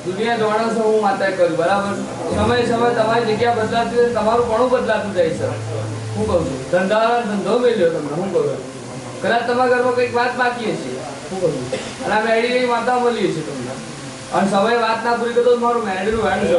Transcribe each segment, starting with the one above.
દુનિયા જાણો છો હું માતા કરું બરાબર સમય સમય તમારી જગ્યા બદલાતી તમારું પણ બદલાતું જાય છે હું કહું છું ધંધો મેલ્યો તમને હું કહું છું કદાચ તમારા ઘરમાં કંઈક વાત બાકી હશે હું કહું છું અને આ મેળીની માતા મળી છે તમને અને સમય વાત ના પૂરી કરતો મારું મેળીનું વેણ છે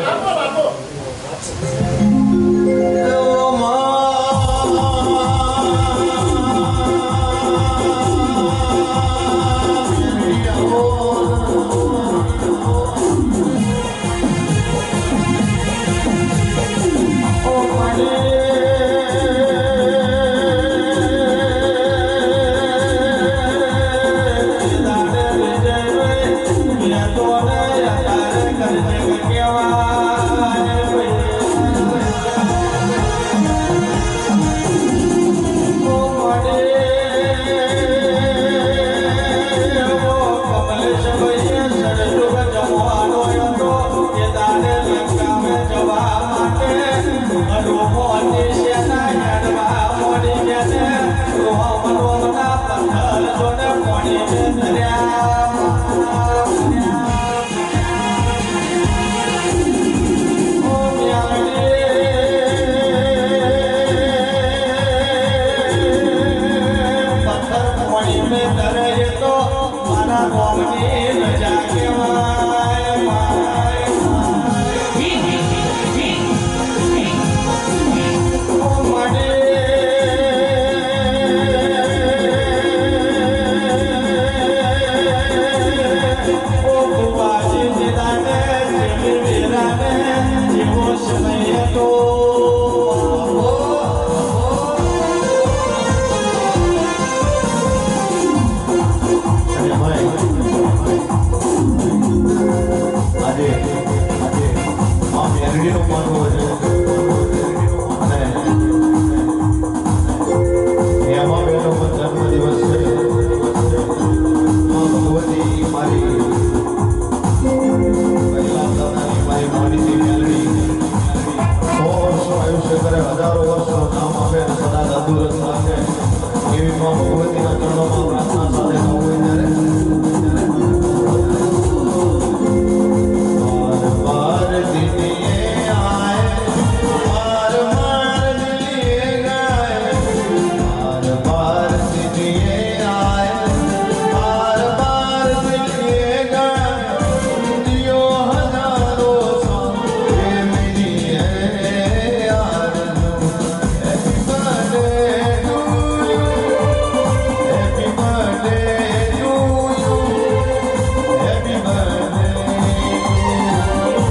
મેળીનું માનવું છે અને એમાં બેનો જન્મદિવસ છે ભગવતી મારી પહેલા દાદાની મારી માનીતી મેળવી 100 વર્ષો આયુષ્ય કરે, હજારો વર્ષો નામ આપે અને સદા તંદુરસ્ત રાખે એવી માં ભગવતીના ચરણોમાં પ્રાર્થના સાથે કહું ત્યારે બાર દિને આય બાર બાર દિને ગાય બાર દિને આય બાર બાર દિને ગાય દિયો હજારો સંગ એ મેરી હૈ આરज़ू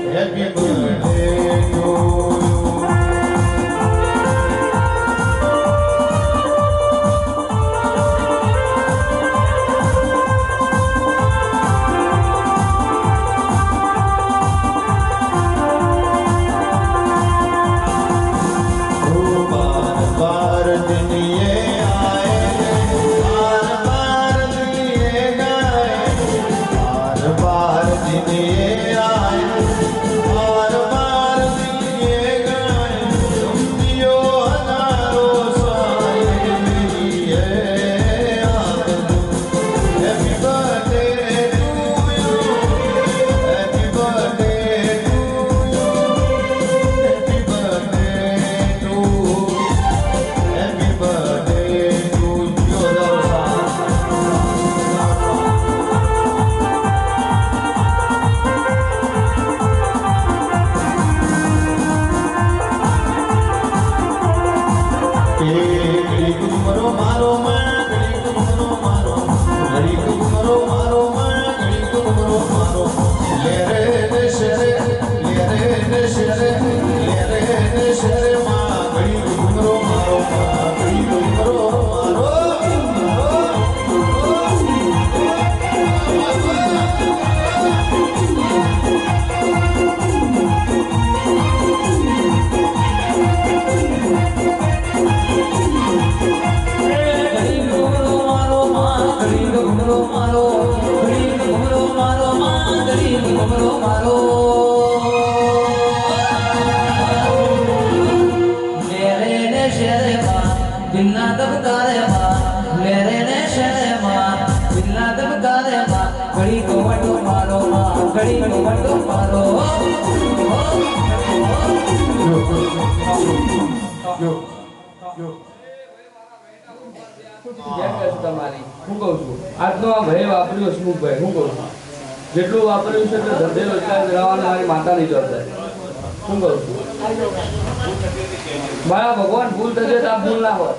happy birthday to you happy birthday to you happy birthday Happy birthday to you. बार दिन ये आए बार दिन ये गाए बार दिन ये आए बार बार दिन ये गाए तुम दियो हजारों साल मेरी है आरज़ू happy birthday to you happy birthday to you happy birthday to happy birthday to you घड़ी घुमरो मारो मैं घड़ी घुमरो मारो घड़ी घुमरो मारो मैं घड़ी घुमरो मारो ले रे ने शेरे ले रे ने शेरे ले रे ने शेरे माँ घड़ी घुमरो मारो माँ घड़ी घुमरो मारो તમારી હું કહું છું આજનો આ ભય વાપર્યો હસમુખભાઈ હું કહું છું જેટલું વાપર્યું છે તે ધંધે રોજગાર મેળવવાનો મારી માતાની જવાબદારી હું કહું છું મારા ભગવાન ભૂલ થશે તો આ ભૂલ ના હોય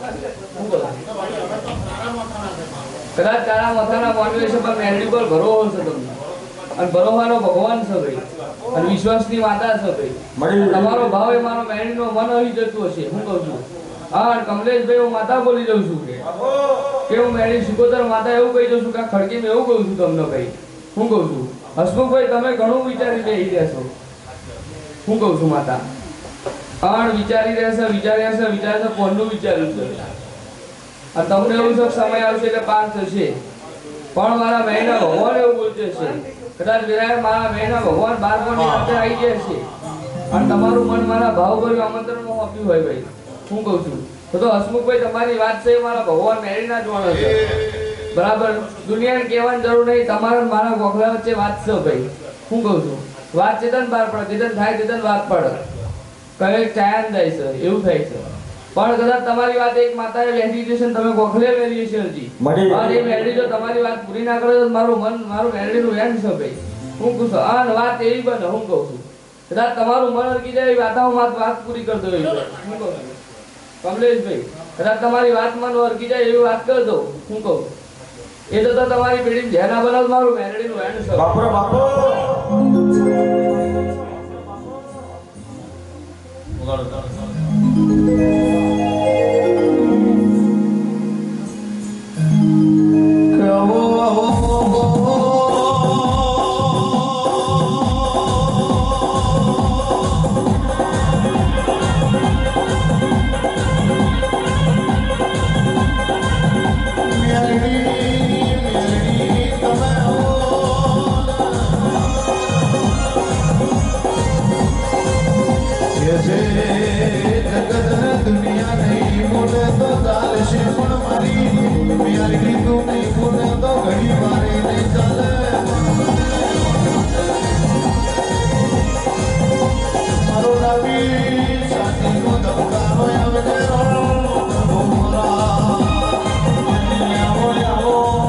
હું કહું છું કદાચ તારા માથાના માનવી છે પણ મેરડી પર ભરોસો છે તમને અને ભરોસાનો ભગવાન છે ભાઈ અને વિશ્વાસની માતા છે ભાઈ તમારો ભાવ એ મારો મેરડીનો મન આવી જતું હશે હું કહું છું હા કમલેશભાઈ હું માતા બોલી દઉં છું કે હું મેરી સિકોતર માતા એવું કહી દઉં છું કે ખડકીને એવું કહું છું તમને ભાઈ હું કહું છું હસમુખભાઈ તમે ઘણું વિચારી લઈ રહ્યા છો હું કહું છું માતા પણ વિચારી રહ્યા છે કોણનું વિચાર્યું છે અને તમને એવું છે સમય આવશે એટલે પાર થશે પણ મારા મહિના ભગવાન એવું બોલશે છે કદાચ વિરાય મારા મહિના ભગવાન 12 ની અંદર આવી ગયા છે અને તમારું મન મારા ભાવભર્યું આમંત્રણમાં આપ્યું હોય ભાઈ હું કહું છું તો હસમુખભાઈ તમારી વાત છે મારા ભગવાન મેરીના જોવાનો છે બરાબર દુનિયાને કહેવાની જરૂર નહીં તમારા મારા ગોખલા વચ્ચે વાત છે ભાઈ હું કહું છું વાત ચેતન બહાર પડે ચેતન થાય ચેતન વાત પડે કઈ ચાયન જાય છે એવું થાય છે પણ કદાચ તમારી વાત એક માતાએ વહેલી છે તમે ગોખલે વેરી છે હજી અને એ મેરડી જો તમારી વાત પૂરી ના કરે તો મારું મન મારું મેરડીનું વેણ છે ભાઈ હું કહું છું આ વાત એવી બને હું કહું છું કદાચ તમારું મન અરકી જાય વાતાવરણ વાત પૂરી કરી દો હું કહું છું કમલેશભાઈ કદાચ તમારી વાત મન અરકી જાય એવી વાત કરી દો હું કહું એ તો તમારી પેઢી ધ્યાન બનાવ મારું મેરડીનું વેણ છે બાપરો બાપો કહો છે જગતને દુનિયા નહીં બોલે તો ચાલશે પણ મારી દુનિયાની તું નહીં બોલે તો ઘડી વારે નહીં ચાલે મારો નબી શાંતિનો ધબકારો આવે છે પ્રભુ મારા આવો આવો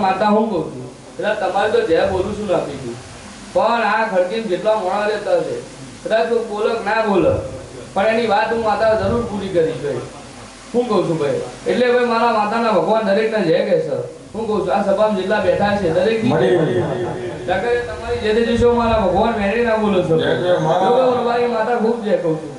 માતા હું કહું છું એટલે તમારે તો જે બોલું છું આપી ગયું પણ આ ખડકીને જેટલા મોણા રહેતા છે કદાચ બોલક ના બોલક પણ એની વાત હું માતા જરૂર પૂરી કરી ભાઈ હું કહું છું ભાઈ એટલે ભાઈ મારા માતાના ભગવાન દરેકને જય કહે છે હું કહું છું આ સભામાં જેટલા બેઠા છે દરેક તમારી જે તે દિવસો મારા ભગવાન મેળી ના બોલો છો મારી માતા ખૂબ જય કહું છું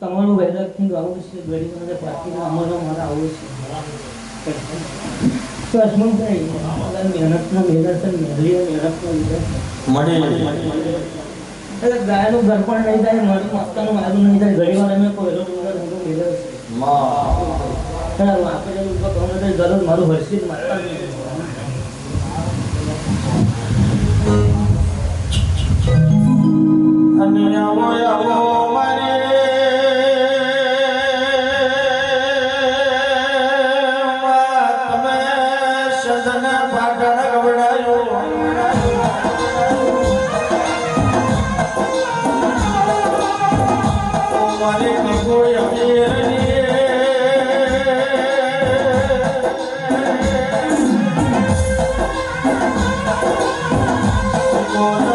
તમારું વેદરથી આવું છે ગરીબ મને પાછી અમારો મારા આવું છે સ્વસ્મન થઈ મહેનતનો મહેનત મેળવી મહેનતનો એટલે ગાયનું ઘર પણ નહીં થાય મારું માતાનું મારું નહીં થાય ઘણી વાર અમે પહેલો ડુંગર ઊંધો મેળવે છે આપણે જરૂર મારું હર્ષિત માતા અને આવો આવો મારે તમે સદન પાટણ ગવડાયો મારી કોઈ અમીરની Oh,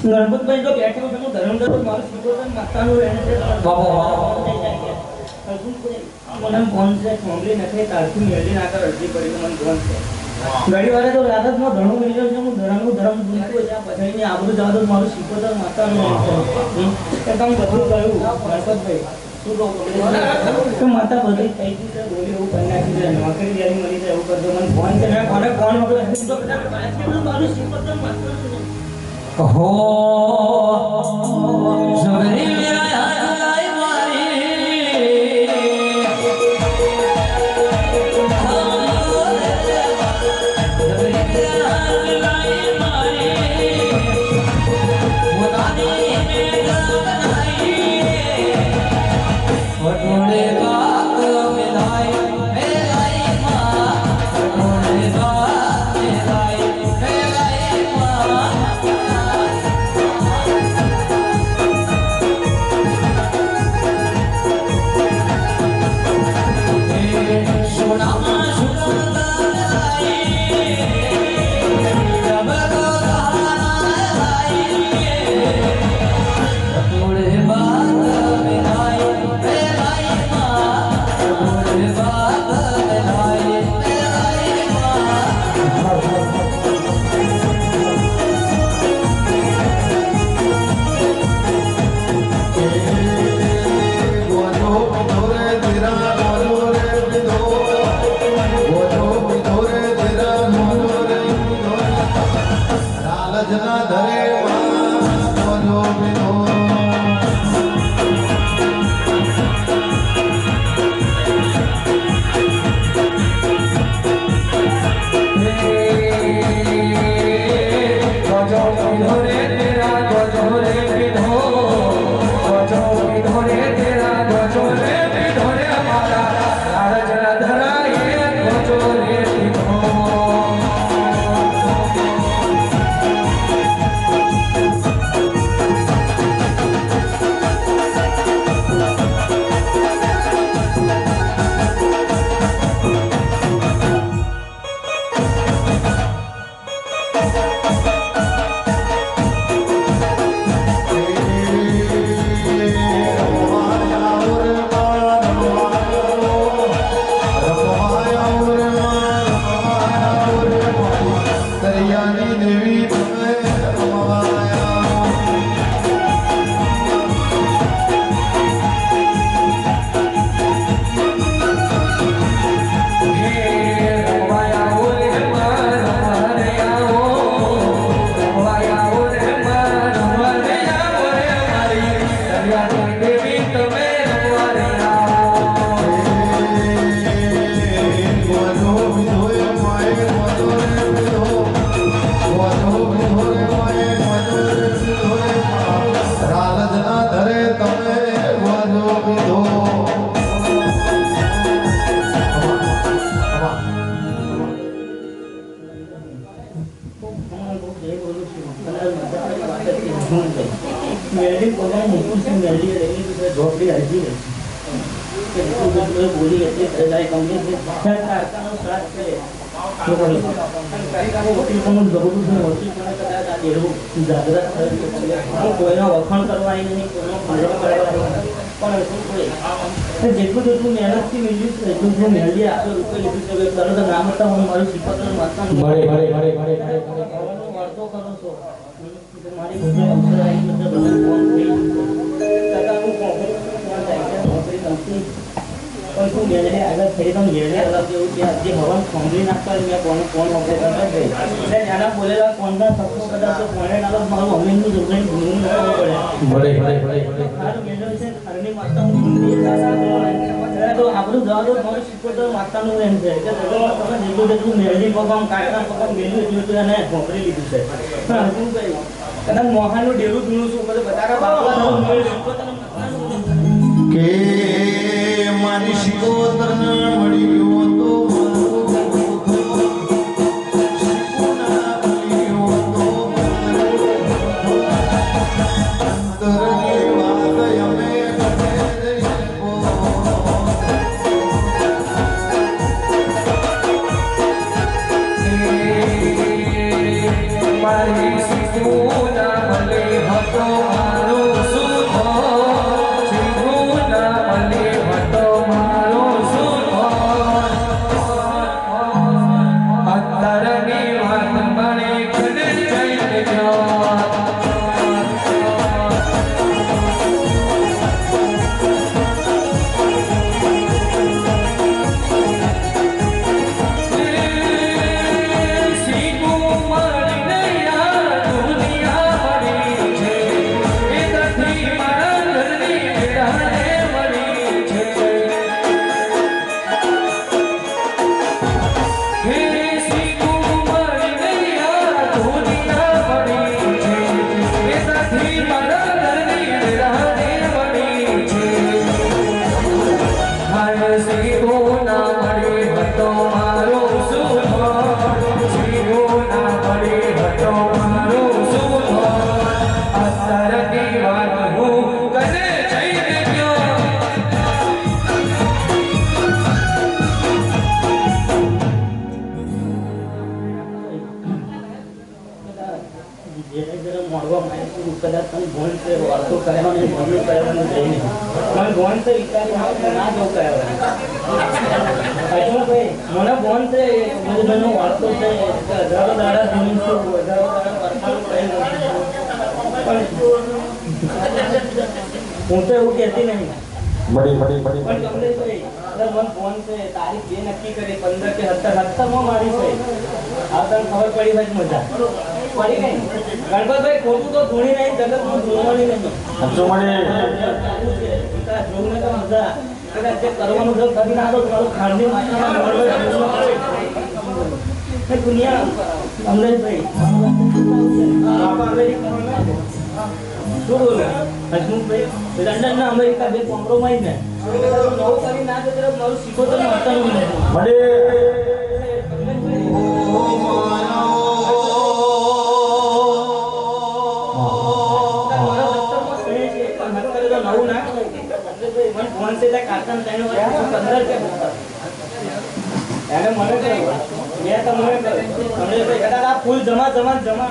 ગણપતભાઈ જો બેઠો છે હું ધર્મદર તો મારું શીખોતર માતાનું એને છે મને ફોન છે ફોનલી નથી તારથી મેળી ના કર અરજી કરી તો મને ફોન છે ઘણી વારે તો રાતમાં ઘણું મિલ્યો છે હું ધર્મ ભૂલતો છે પછી આ બધું જવા દો મારું શીખોતર માતાનું એ તમે બધું કહ્યું ગણપતભાઈ શું કહું તો માતા બધી થઈ ગઈ છે બોલી એવું કરી નાખી છે નોકરી જ્યારે મળી જાય એવું કરજો મને ફોન છે મેં કોને ફોન મોકલ્યો તો બધા મારું શીખોતર માતાનું हो जुगरी मेरा याद लाई मारी जुगरी मेरा याद लाई मारी वो नानी में बनाई वटोड़े बाग में लाई मेलाई माँ वटोड़े बाग में लाई मेलाई माँ मेरी पोतानी मोटी सी मेली रहेगी तो झोपड़ी हल्दी है કે એટલું બધું બોલી એટલી સજાય કંપની છે કારખાનો સ્ટાર્ટ કરે વકીલ પણ જરૂર છે વકીલ પણ કદાચ આ દેવું જાગૃત થયું કોઈનો વખાણ કરવા નહીં કોઈનો ફાળો કરવા પણ શું કોઈ જેટલું મહેનતથી મેળવ્યું છે એટલું જો મેળવી આપણે રૂપિયા લીધું છે તરત નામ હતા હું મારું શીખવતો વાંચતા વાર્તો કરો છો મારી બધા અવસર આવી બધા બધા ફોન થઈ કાકા હું નોકરી નથી પણ તું મેળવી આગળ થઈ તો મેળવી અલગ જેવું કે આજે હવન સાંભળી નાખતા મેં કોને ફોન ઓપરેટર કરી એટલે ત્યાંના બોલેલા ફોનના સપનો કદાચ ફોને નાલો મારું અમીનનું જોગણી ભૂલવું ન પડે મારું મેળવી છે ઘરની માતા હું તો આપણું જવાબ મારું શીખવતો માતાનું એમ છે કે તમે જેટલું મેળવી પગામ કાઢતા પગામ મેળવી એટલું એને ભોંકરી લીધું છે પણ હજુ કઈ કદાચ મોહાનું ડેરું પીણું છું બધું બધા બાપા કે મારી શિકોતર મળી ગયો તો મારી તારકી વાત હું કને જઈને ગયો જેને જરા મળવા માંગુ કદાચ તમે ભોન છે વાતો કર્યા અને ભોન કરવાનું જઈને મને ભોન છે વિચારી ના જો કર્યા હજુ ભાઈ મને ભોન છે બધું વાતો છે હજારો દાડા જમીન છું હજારો દાડા પરમાણુ કરી પણ હું તો એવું કહેતી નહીં મળી પણ કમલેશભાઈ મને ફોન છે તારીખ જે નક્કી કરી 15 કે 17 માં મારી છે આવતા ખબર પડી ભાઈ મજા પડી ગઈ ગણપતભાઈ ખોટું તો ધૂણી નહીં જગતમાં ધૂણવાની નહીં જોઈને તો મજા કદાચ જે કરવાનું છે કરી નાખો તમારું ખાંડની માથામાં દુનિયા કમલેશભાઈ શું બોલે હસમુખભાઈ લંડન ના અમેરિકા બે કોમ્પ્રોમાઇઝ ને નવું કરી ના તો તરફ નવું શીખો તો મળતાનું નથી ફૂલ જમા જમા જમા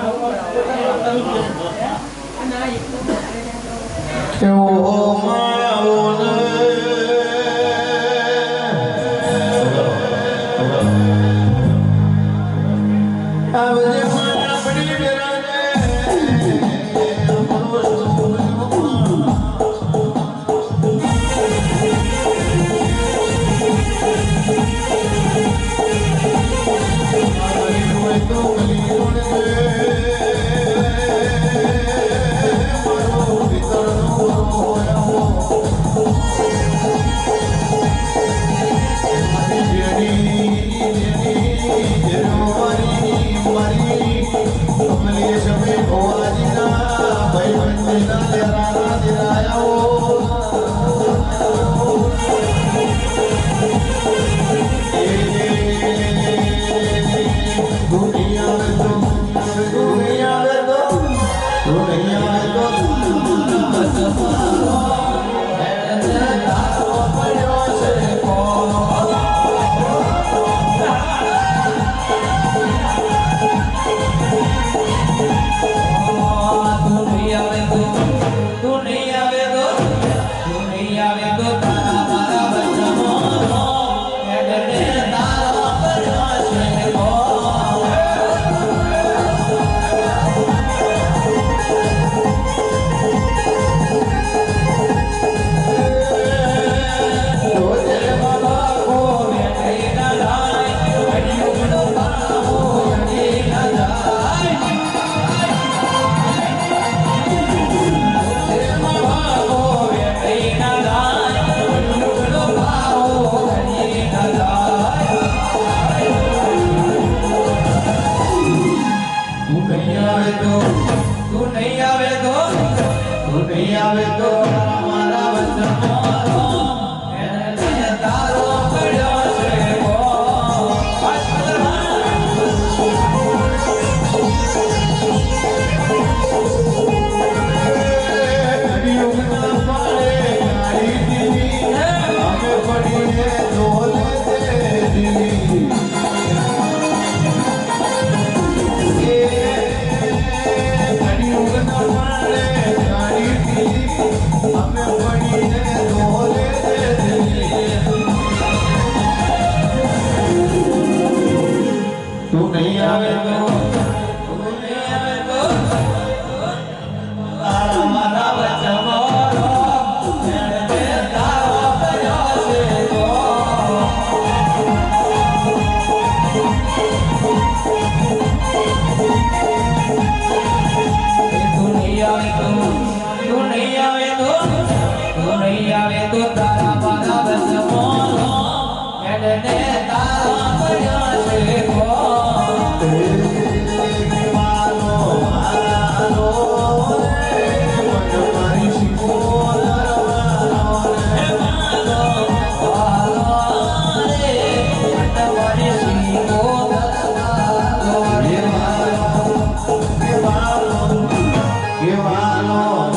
Give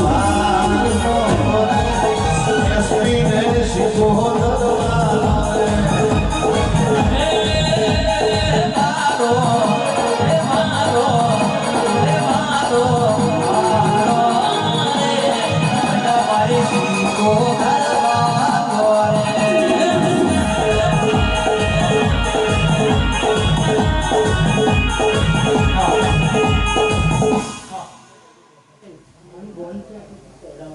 અરે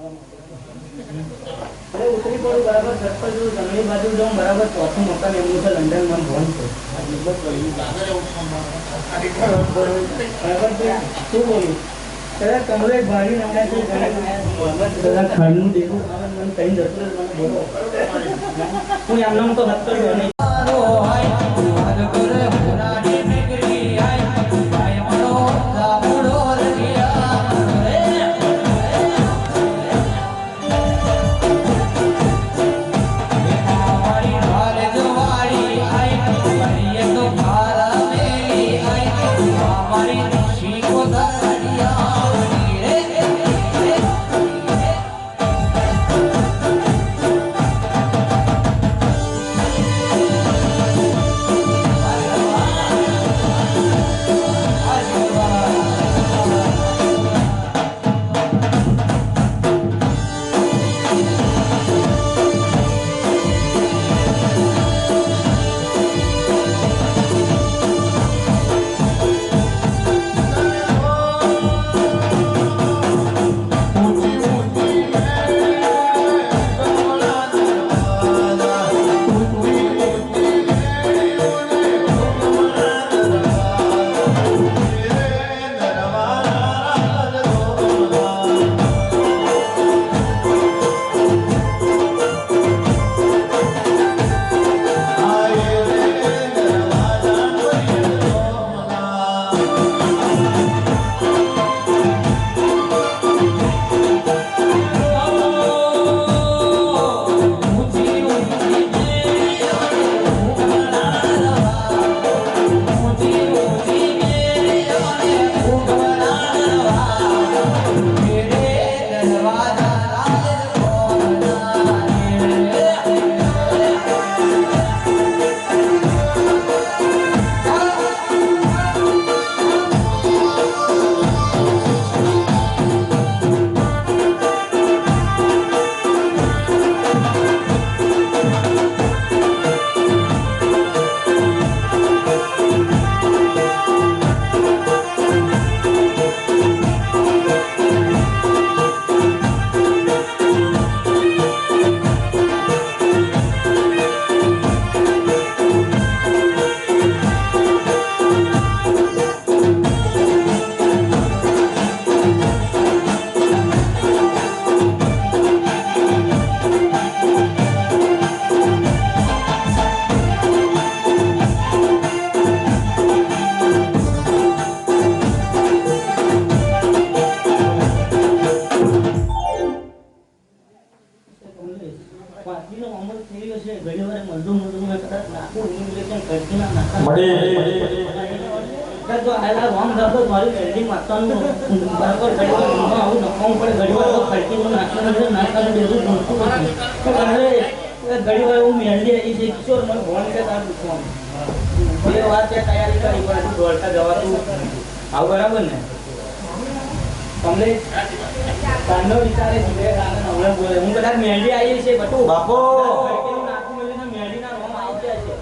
ઉતરી પડું બરાબર સર્કલ જોઉં જમણી બાજુ જાઉં બરાબર ચોથું મકાન એમનું છે લંડનમાં ભોન છે બરાબર છે શું બોલ્યું કદાચ કમરે ભાડી નાખ્યા છે કદાચ ખાંડનું દેખું આવે મને કઈ જતું રહે મને બોલો હું એમનામ તો હત્તર નહીં બરાબર ને તમને કાનો વિચારે જીવે કાનો નવરે બોલે હું કદાચ મેંડી આવી છે બટુ બાપો નાખું મેલીને મેંડીના રોમ આવતે છે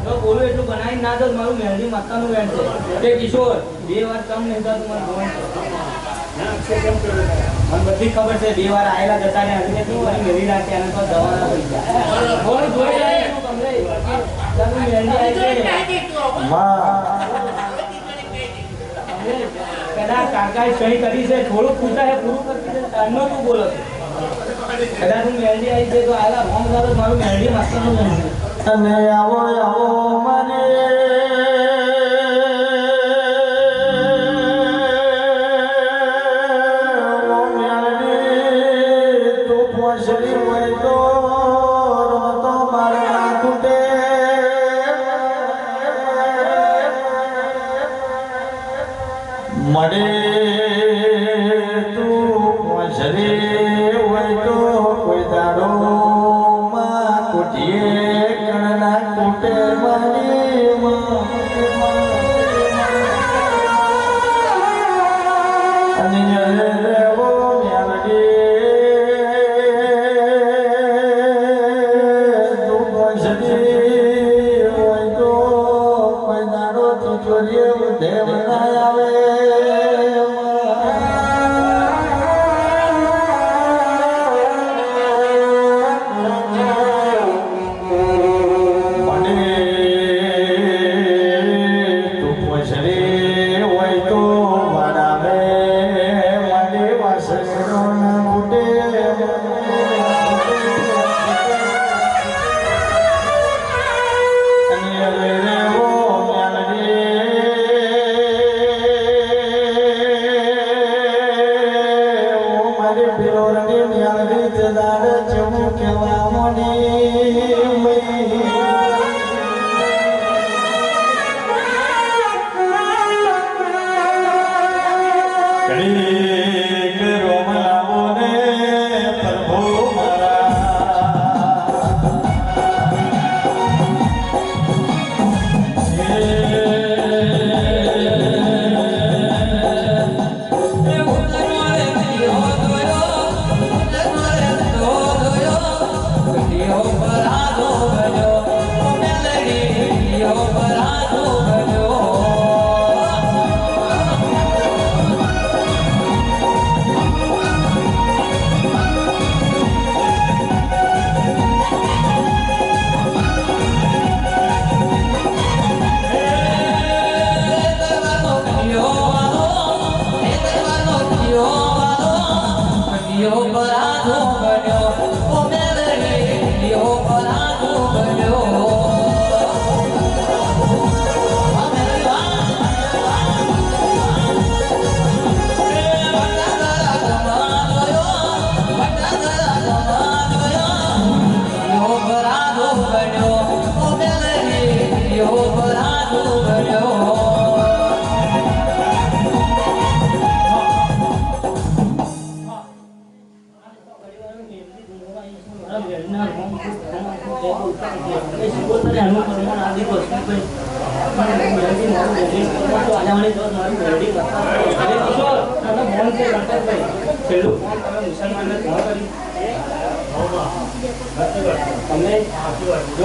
જો બોલું એટલું બનાવી ના દો મારું મેંડી માતાનું વેણ છે તે કિશોર બે વાર કમ નહીં થતું મને ભવન છે મને બધી ખબર છે બે વાર આયેલા જતા ને હજી તું મારી મેળી રાખી અને તો દવાના પૈસા બોલ જોઈ જાય તું તમને તમે મેંડી આવી છે કદાચ કાકાએ સહી કરી છે થોડું પૂછાય પૂરું કરતી છે તારનો તું બોલો છે કદાચ હું મેરડી આવી છે તો આલા રોમ દાદો મારું મેરડી માસ્ટરનું બનશે અને આવો આવો મને તું પહોંચડી હોય તો રમતો મારા તૂટે મળે તું પહોંચડી હોય તો કોઈ દાડો માં કુટીએ કણના કુટે મારી અને રેવો મ્યાલડી તું પહોંચડી હોય તો કોઈ દાડો તું ચોરીએ દેવ ના આવે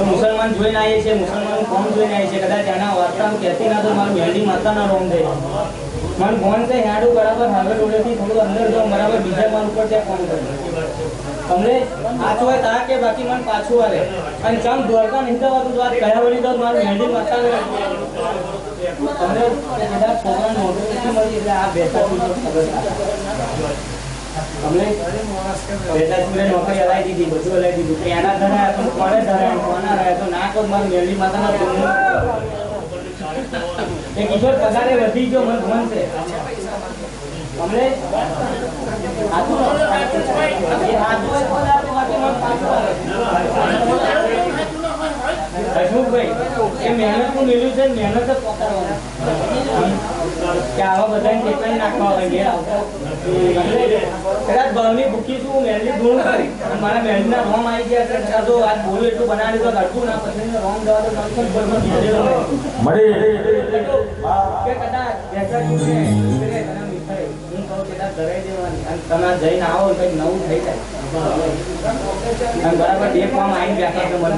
મુસલમાન જોઈને આવીએ છીએ, મુસલમાન કોમ જોઈને આવીએ છીએ, કદાચ એના વાર્તા કહેતી ના તો મારું મેરડી માતાના રોમ દે મને ફોન છે હેડું બરાબર હાગર રોડેથી થોડું અંદર જાઉં બરાબર બીજા માન ઉપર ત્યાં ફોન કરે તમને પાછું હોય તા કે બાકી મને પાછું આવે અને ચમ દ્વારકા નહીં જવાતું તો વાત કયા વળી તો મારું મેરડી માતાને તમને કદાચ છોકરાને નોકરી નથી મળી એટલે આ બેઠા ખબર તમને બેટા નોકરી હલાવી દીધી, બધું હલાવી દીધું એના ધરાય તો કોને ધરાય કોના રહ્યા તો ના કોઈ મારું મેરડી માતાના એ કિશોર પગારે વધી ગયો મન મન છે તમને હસમુખભાઈ એ મહેનત નું લીધું છે, મહેનત જ પોતાડવાનું કે આવા બધાને ટેકન નાખવા હોય ઘેર આવતા કદાચ ભાવની ભૂખી છું મહેનત ગુણ કરી મારા મહેનતના રોમ આવી ગયા છે કદાચ જો આજ બોલું એટલું બનાવી તો લડતું ના પછી રોમ જવા તો કે કદાચ બેસા હું કહું કદાચ ધરાઈ દેવાની અને તમે જઈને આવો કંઈક નવું થઈ જાય બરાબર બે ફોર્મ આવીને બેઠા છે મને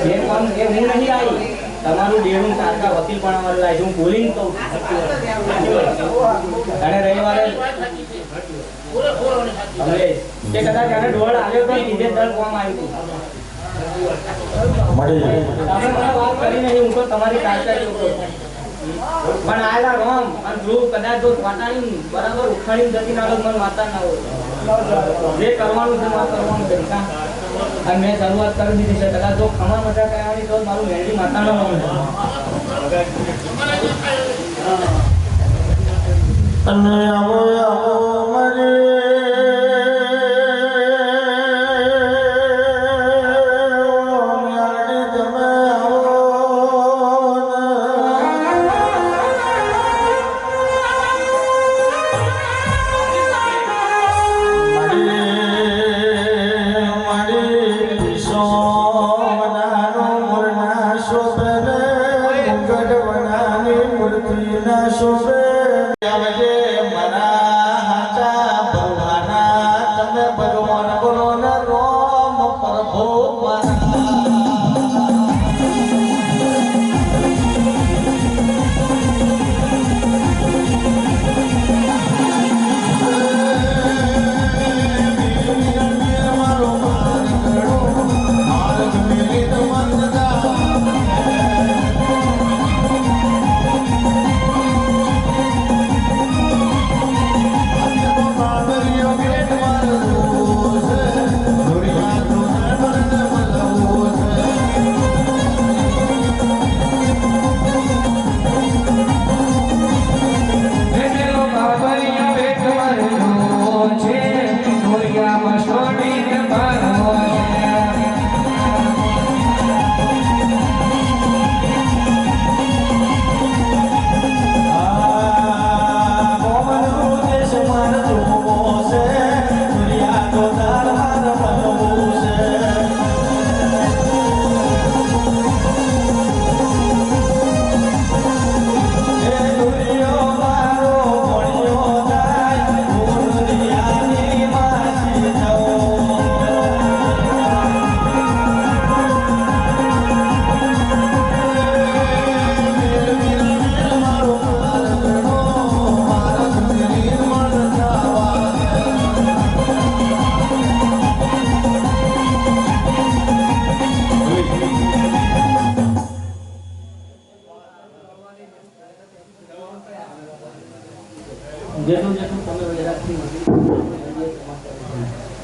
બે ફોર્મ એ હું નહીં આવી તમારું ડેરું કાકા વકીલ પણ અમારે લાવી હું બોલીને કહું અને રવિવારે કે કદાચ એને ડોળ આવ્યો તો બીજે દર ફોર્મ આવ્યું તમે મને વાત કરી નહીં હું તો તમારી કાકા પણ આલા રોમ અને ધ્રુવ કદાચ જો વાટાણી બરાબર ઉખાડીને જતી ના મને માતા ના હોય જે કરવાનું છે મારે કરવાનું છે અને મેં શરૂઆત કરી દીધી છે કદાચ જો ખમા મજા કરાવવાની તો મારું મેરડી માતા ના હોય અને આવો મારે શોભે મના હાચા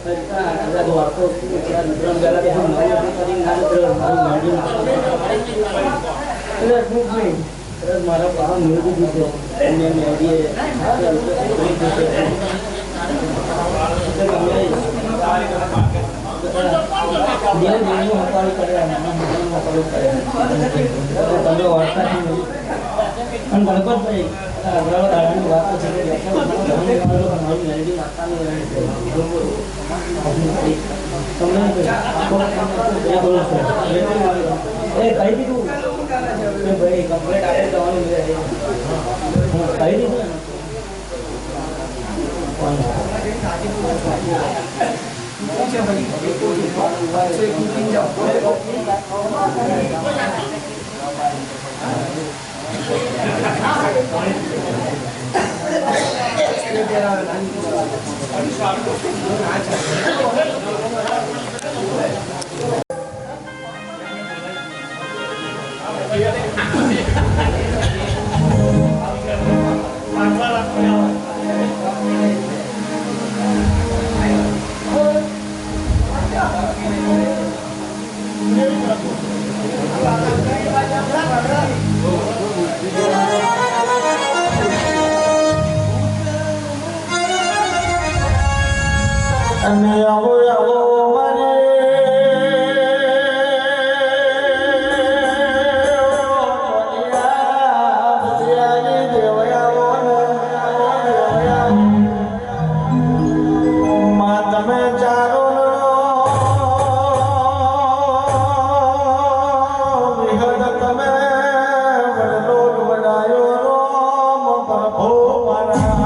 આઝાદ વાળતો ત્યાં વિક્રમ ગયેલા કે નવું કરીને ના મારું ગાડી એટલે શું નહીં મારા પાસે મેળવી દીધો એમને મેળવીએ ગણપતભાઈ દાદાની વાતો છે કહી દીધું કે ભાઈ કમ્પ્લેટ આપણે જવાનું કહી દીધું અને આવો આવો મને તમે ચારો વિહદ તમે વડલો બનાયો રોમ પ્રભો મારા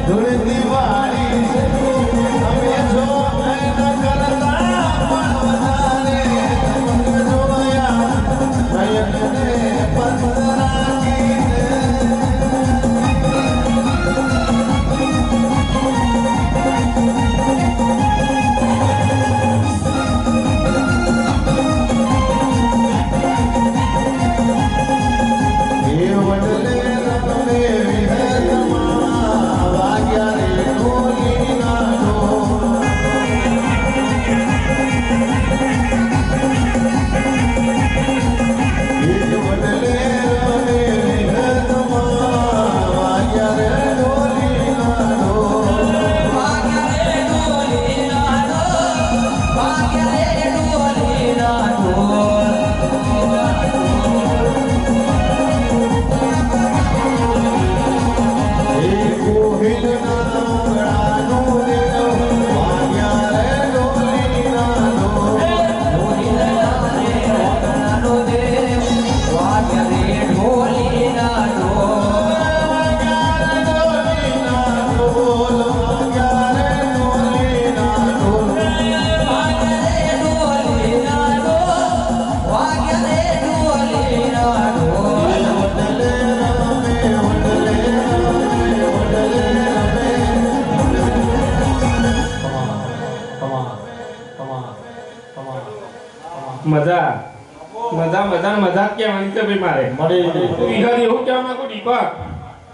ધૂળતી મજા મજા મજા મજા કહેવાની છે ભાઈ મારે વિહર એવું કહેવા માંગુ દીપક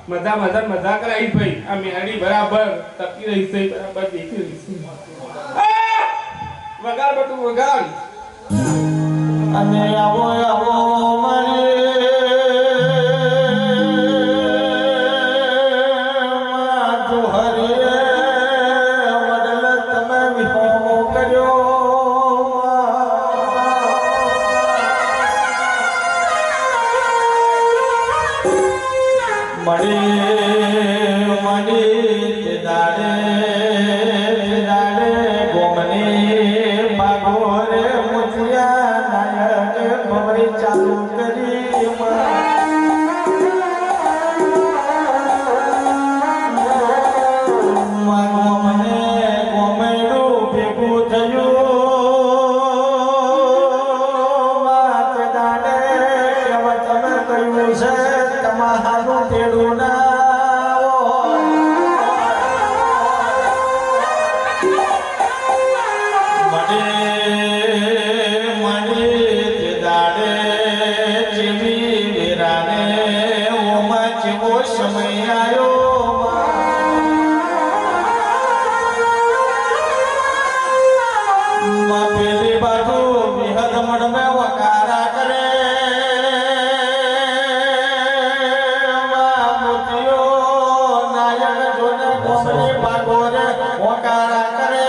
મજા મજા મજા કરાવી ભાઈ આ મેળી બરાબર તપી રહી છે બરાબર દેખી રહી છે વગાડ બટુ વગાડ અને આવો આવો ચાલુ કરી મને ગોમેડું ભેગું થયું વાત દાડે હવે તમે કહ્યું છે તમારું તેડું ના સમય આવ્યો પેલી બાજુ વિહદ મડમે વકારા કરે મોતીઓ નાયક જોને કોમની ભાગોરે વકારા કરે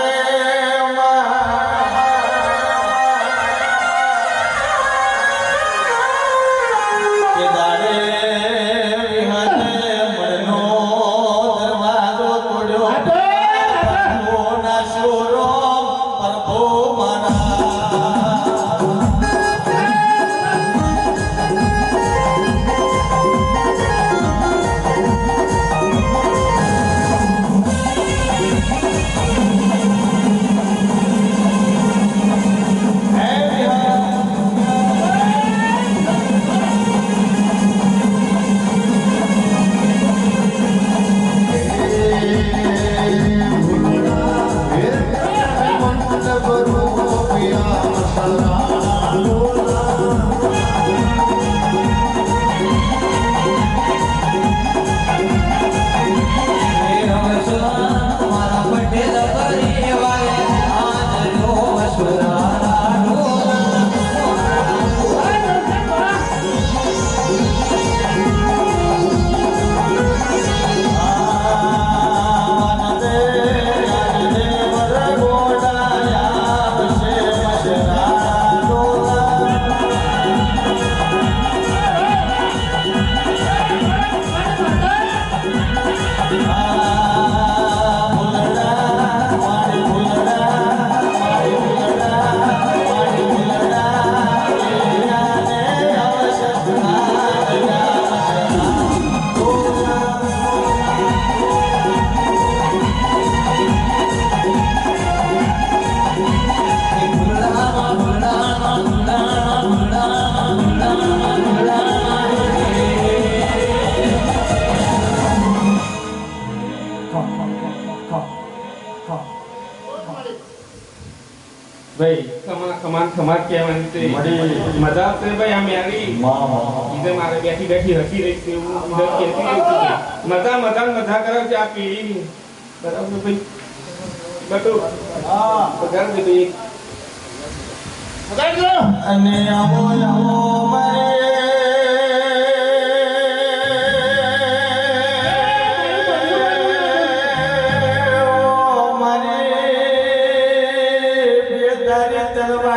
ભાઈ કમાન ખમાત કહેવાની છે મજા આવશે ભાઈ આ મેળી ઈધર મારે બેઠી બેઠી હસી રહી છે એવું ઈધર કહેતી રહી છે મજા મજા મજા કરે છે આ પેઢીની બરાબર ભાઈ બટુ પગાર દે ભાઈ અને આવો આવો મારે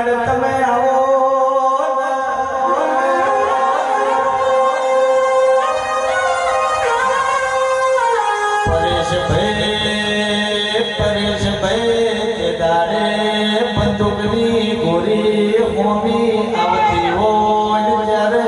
તમે આવો પરેશભાઈ કે દાડે બંદૂકની ગોરી હોમી આવતી હોય જ્યારે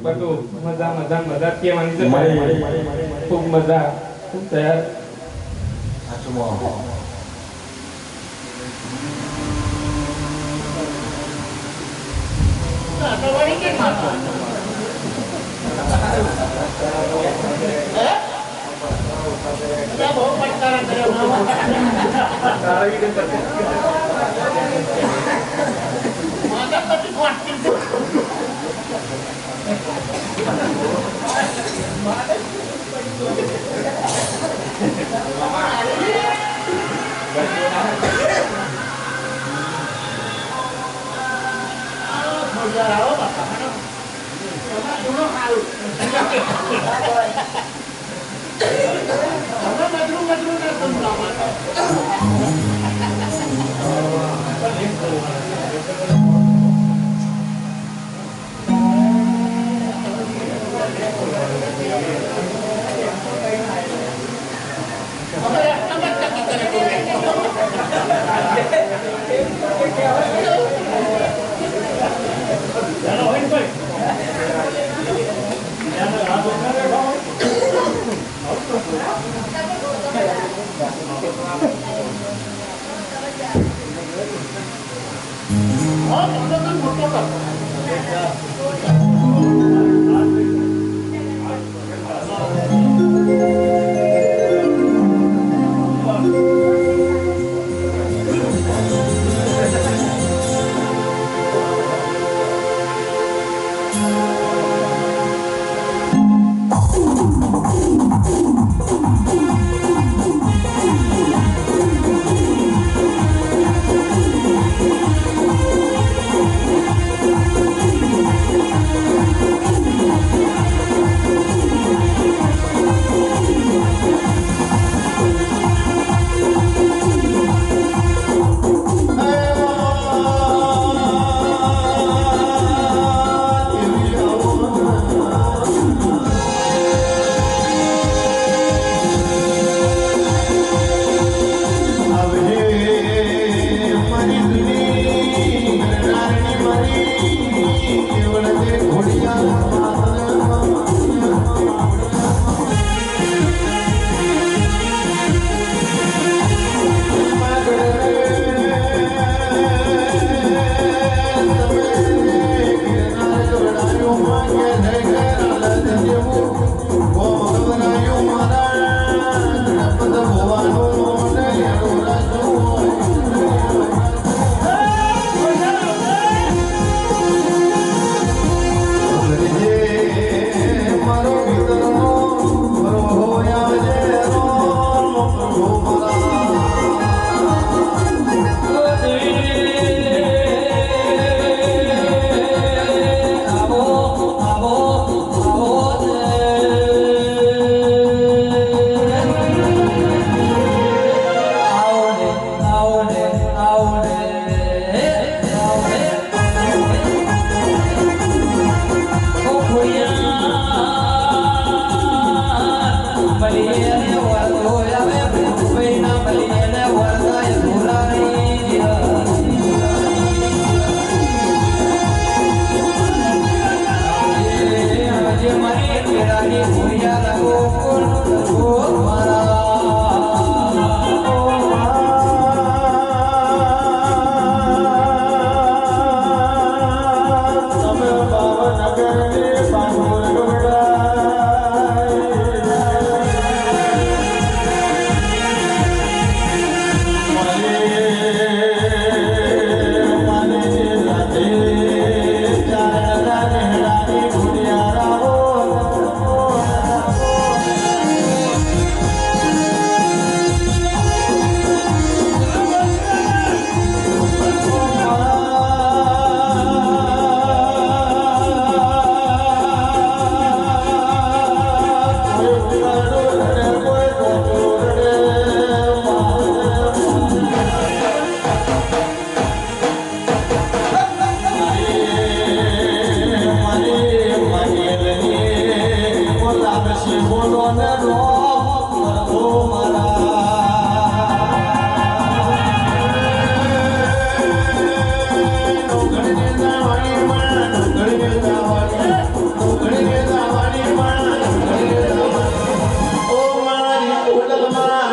બધું મજા મજા મજા કહેવાની છે ખૂબ મજા ખૂબ તૈયાર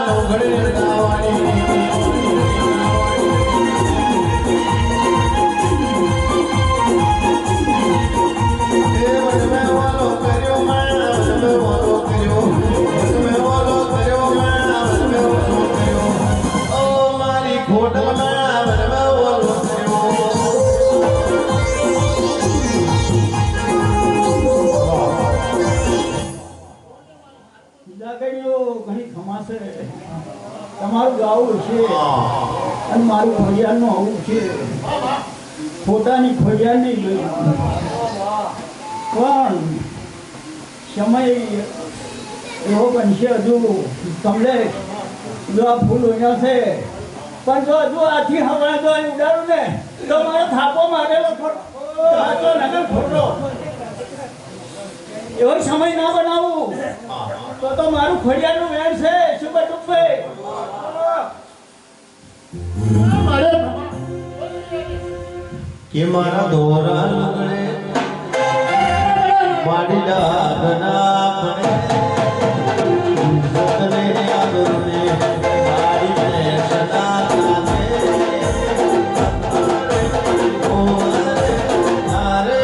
લોગડે ગાવાની ઘણી ખમાશે તમારું ગાવું છે અને મારું ફળિયાનું આવું છે પોતાની ફળિયા નહીં ગઈ પણ સમય એવો બનશે હજુ તમને જો આ ફૂલ હોયા છે પણ જો હજુ આથી હમણાં જો ઉડાડું ને તો મારો થાપો મારેલો સાચો નગર ખોટો એવો સમય ના બનાવું તો મારું ફળિયાનું વેણ છે શું બટુભાઈ કે મારા દોરા લગડે માડી ડાગના પણે સતને આદરને મારી મેસના કાને ઓ અરે મારી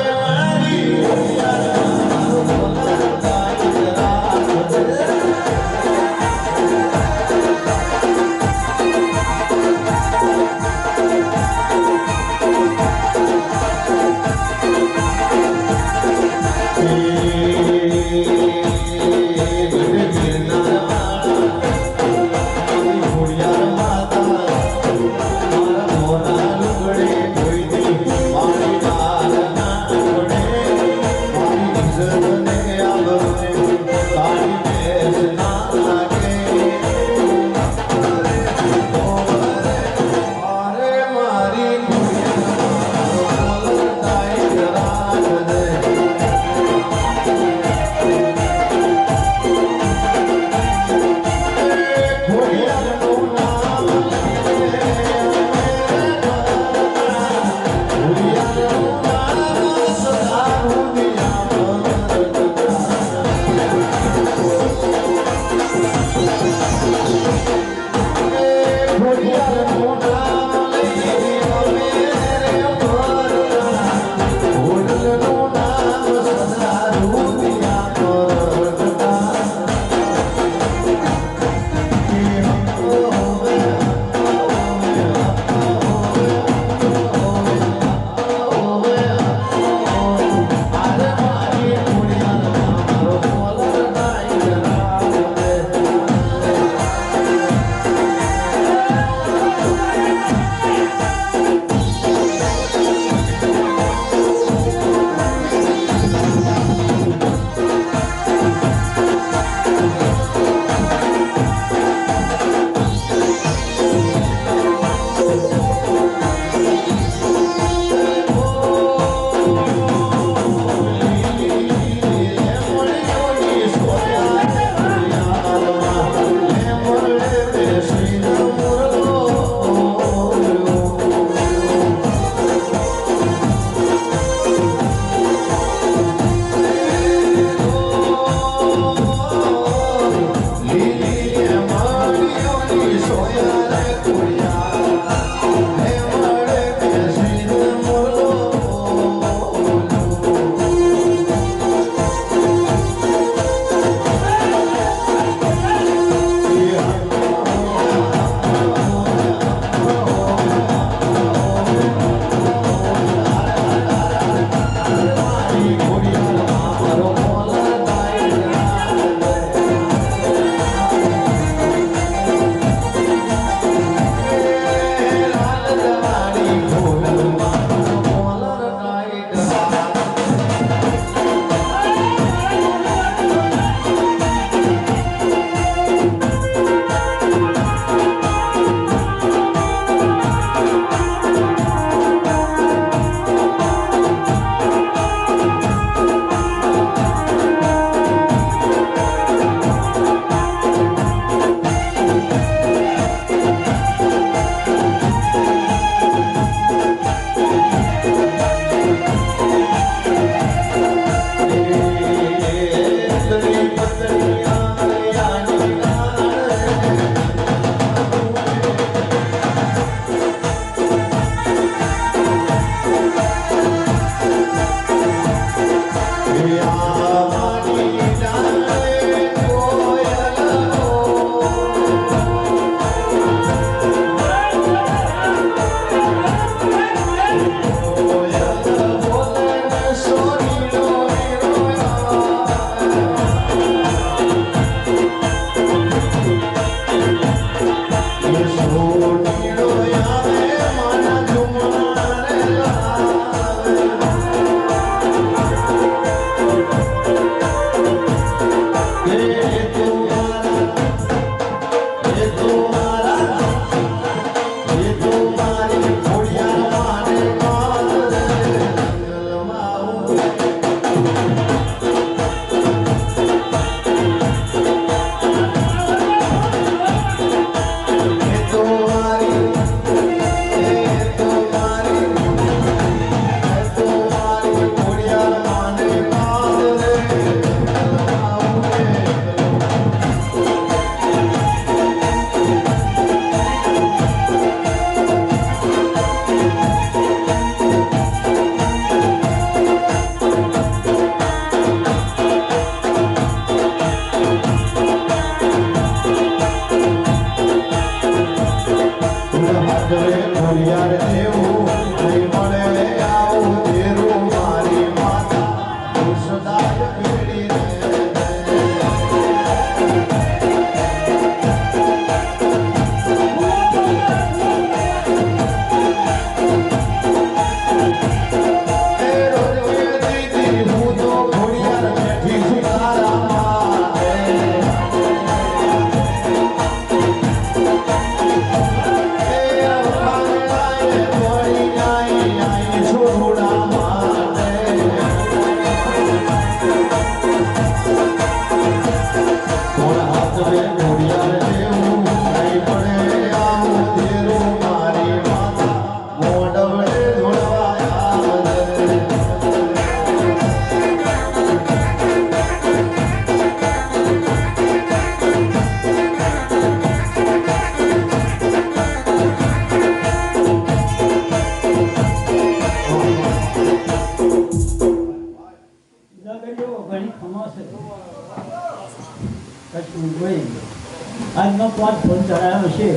આજનો 5 ફૂલ ચડાયો છે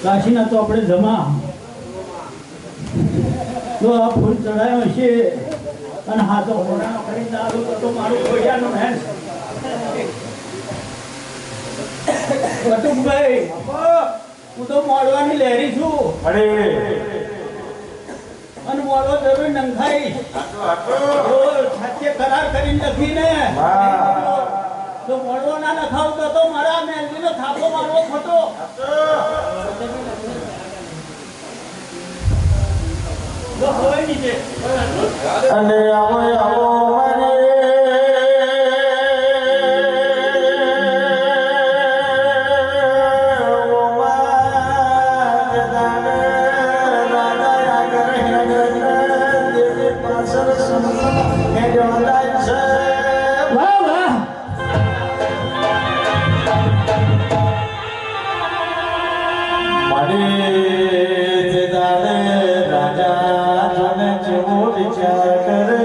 કાશીના તો આપણે જમા તો આ ફૂલ ચડાયો છે અને હાથો ઘોડાનો કરીને દારૂ તો મારું ખોડિયાનો ભેંસ કટુકભાઈ હું તો મોડવાની લહેરી છું અને મોડો જરૂર નંખાઈ સાચે કરાર કરીને લખીને તો મોડો ના લખાવતો તો મારા મેલડીનો થાપો મારવો ખોટો તો હવે નીચે અને આવો આવો મારે વાહ વાહ રાજા જોને જેવો વિચાર કરે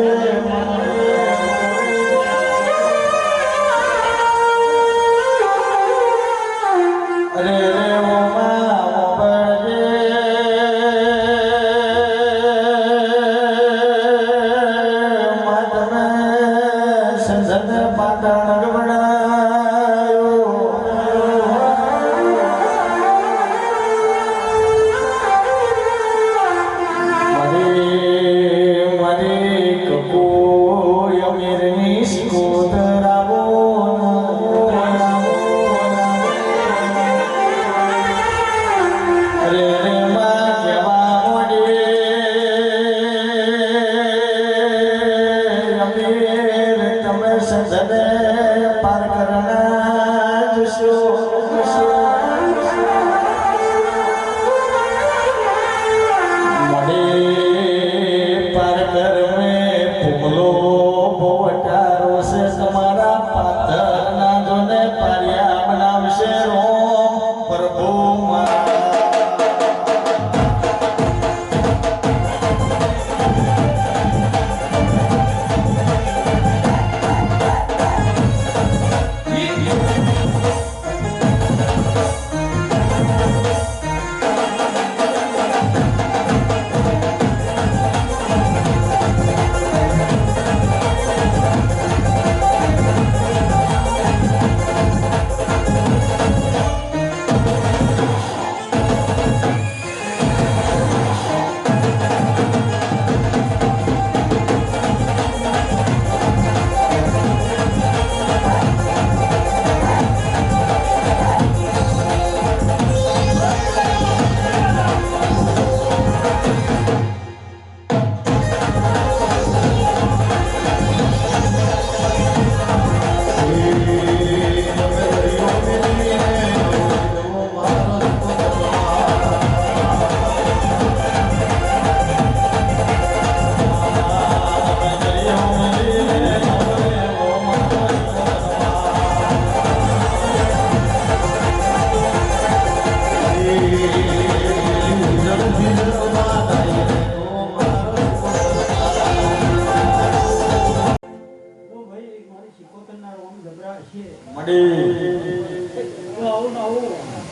અરે રે પાર કરના જશો મને પાર કર મેં ફૂમલો બોટારો છે તમારા પાથરના જોને પારિયા બનાવશે રોમ પ્રભુ મારા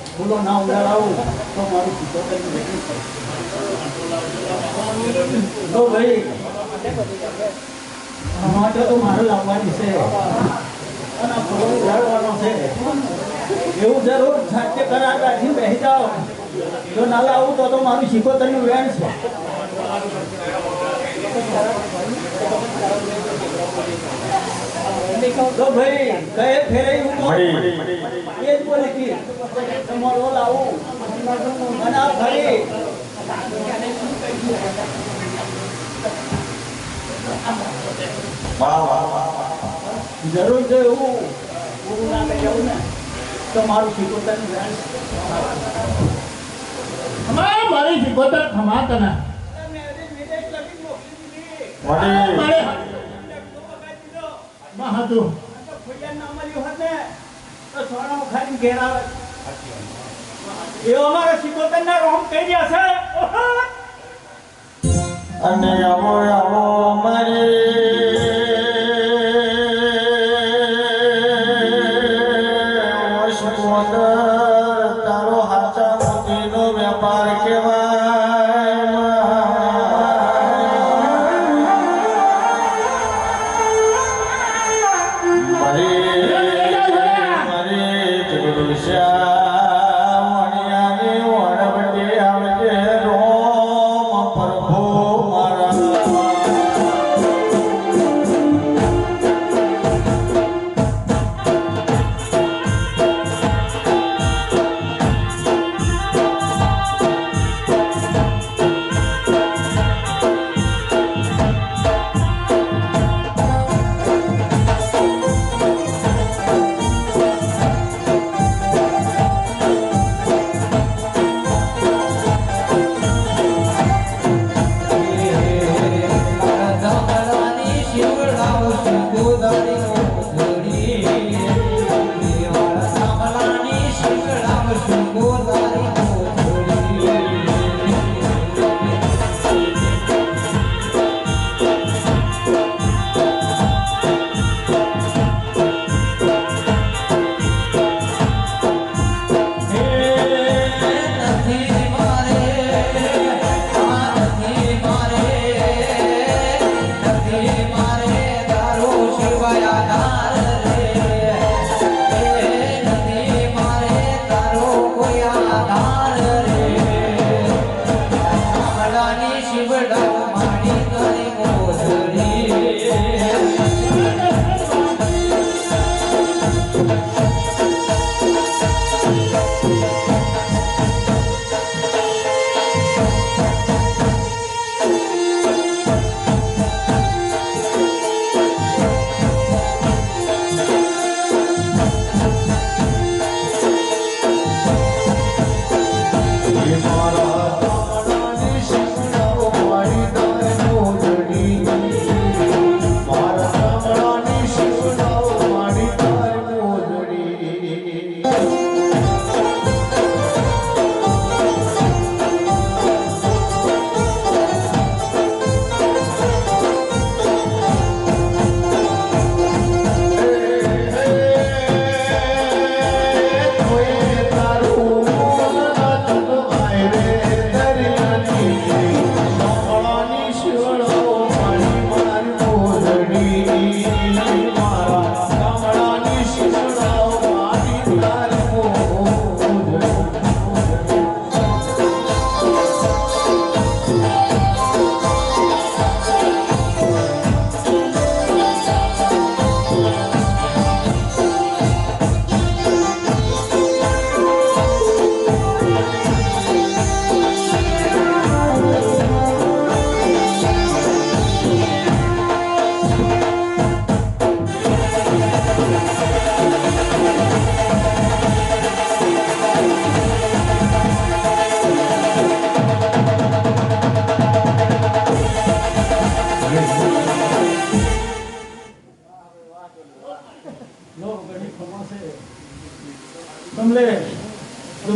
ફૂલો ના ઉડાડાવું તો મારું તો ભાઈ માટે તો મારે લાવવાની છે અને ફૂલો ઉડાડવાનો છે એવું જરૂર સાચે કરાર રાખીને બેસી જાઓ જો ના લાવું તો મારું શિકોતરનું વેણ છે તો ભાઈ કઈ ફેરે હું એ જ બોલી હતી તમારો લાવું અને આ ફરી જરૂર છે એવું પૂરું ના લઈ જાઉં ને તો મારું શિકોતરનું વેણ મારી શિકોતર ખમા તને હતું એવો અમારા શિકોતર ના રોમ કહી રહ્યા છે અને આવો આવો મારી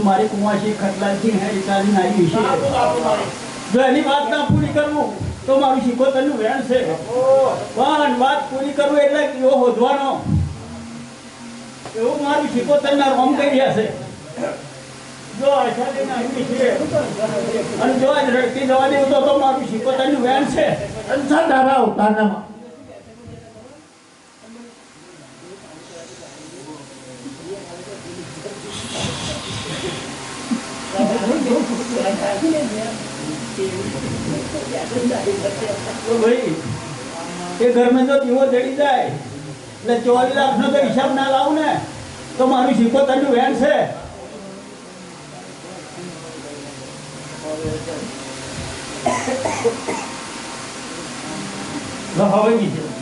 મારી કુંવાસી ખટલાલથી હે ઇટાલી આવી છે જો એની વાત ના પૂરી કરું તો મારું શીખોતરનું વેણ છે પણ વાત પૂરી કરું એટલે એવો હોધવાનો એવું મારું શીખોતરના રોમ કહી રહ્યા છે જો આશા લઈને આવી છે અને જો આજ રડતી જવા દેવું તો મારું શીખોતરનું વેણ છે અંસા ડારા ઉતારનામાં तो भाई ये घर में जो जीवो जड़ी जाए એટલે 24 લાખ નો તો હિસાબ ના લાવું ને તો મારું શીખોતરનું વેણ છે હવે કીધું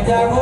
જાગો